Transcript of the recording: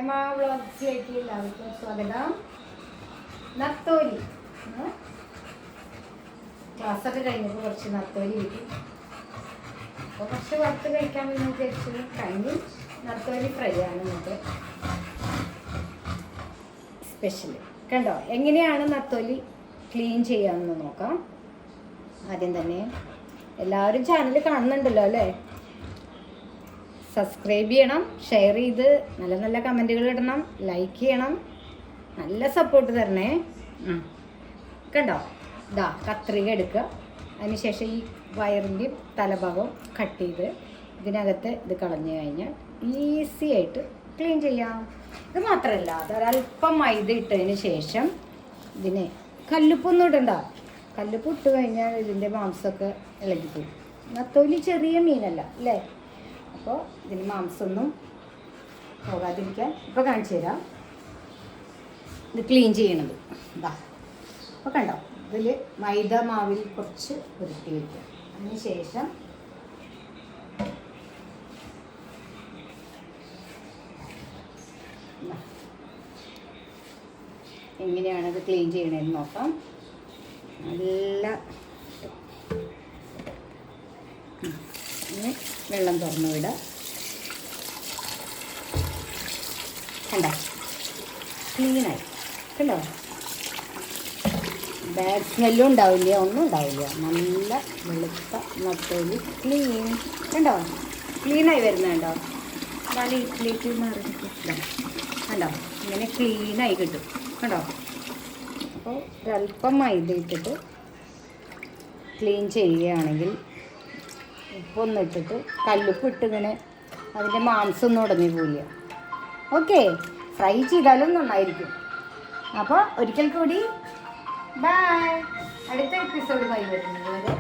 ഹേമ വ്ളോഗ്സിലേക്ക് എല്ലാവർക്കും സ്വാഗതം. നത്തോലി ക്ലാസ്സൊക്കെ കഴിഞ്ഞപ്പോൾ കുറച്ച് നത്തോലി കിട്ടി. അപ്പോൾ കുറച്ച് വറുത്ത് കഴിക്കാൻ വേണ്ടി വിചാരിച്ചു. കഴിഞ്ഞ് നത്തോലി ഫ്രൈ ആണ് നമുക്ക് സ്പെഷ്യൽ. കണ്ടോ എങ്ങനെയാണ് നത്തോലി ക്ലീൻ ചെയ്യാമെന്ന് നോക്കാം. ആദ്യം തന്നെ എല്ലാവരും ചാനൽ കാണുന്നുണ്ടല്ലോ അല്ലേ? സബ്സ്ക്രൈബ് ചെയ്യണം, ഷെയർ ചെയ്ത് നല്ല നല്ല കമൻറ്റുകൾ ഇടണം, ലൈക്ക് ചെയ്യണം, നല്ല സപ്പോർട്ട് തരണേ. കണ്ടോ ഇതാ കത്രിക എടുക്കുക. അതിനുശേഷം ഈ വയറിൻ്റെയും തലഭാഗം കട്ട് ചെയ്ത് ഇതിനകത്ത് ഇത് കളഞ്ഞു കഴിഞ്ഞാൽ ഈസി ആയിട്ട് ക്ലീൻ ചെയ്യാം. ഇത് മാത്രമല്ല, അതൊരല്പം മൈദ ഇട്ടതിന് ശേഷം ഇതിന് കല്ലുപ്പൊന്നും ഇടണ്ട. കല്ലുപ്പ് ഇട്ട് കഴിഞ്ഞാൽ ഇതിൻ്റെ മാംസമൊക്കെ ഇളകിപ്പോയി. നത്തോലി ചെറിയ മീനല്ല അല്ലേ? അപ്പോൾ ഇതിന് മാംസമൊന്നും പോകാതിരിക്കാൻ ഇപ്പോൾ കാണിച്ചു തരാം. ഇത് ക്ലീൻ ചെയ്യണത് ഇതാ. അപ്പോൾ കണ്ടോ, ഇതിൽ മൈദ മാവിൽ കുറച്ച് ഉരുട്ടി വയ്ക്കുക. അതിന് ശേഷം എങ്ങനെയാണ് ഇത് ക്ലീൻ ചെയ്യണമെന്ന് നോക്കാം. നല്ല വെള്ളം തുറന്നു വിടുക. കണ്ടോ ക്ലീനായി. കണ്ടോ ബാഡ് സ്മെല്ലും ഉണ്ടാവില്ല, ഒന്നും ഉണ്ടാവില്ല. നല്ല വെളുത്ത നത്തോലി ക്ലീൻ. കണ്ടോ ക്ലീനായി വരുന്നുണ്ടോ? നല്ല ഇഡ്ലിക്ക് മാറിയിട്ട് കണ്ടോ ഇങ്ങനെ ക്ലീനായി കിട്ടും. കണ്ടോ? അപ്പോൾ ഒരല്പം മൈദ ഇട്ടിട്ട് ക്ലീൻ ചെയ്യുകയാണെങ്കിൽ ഉപ്പൊന്നും ഇട്ടിട്ട് കല്ലുപ്പ് ഇട്ട് ഇങ്ങനെ അതിൻ്റെ മാംസമൊന്നും ഉടഞ്ഞു പോവില്ല. ഓക്കെ, ഫ്രൈ ചെയ്താലും നന്നായിരിക്കും. അപ്പോൾ ഒരിക്കൽ കൂടി ബൈ. അടുത്ത എപ്പിസോഡുമായി വരുന്നത്.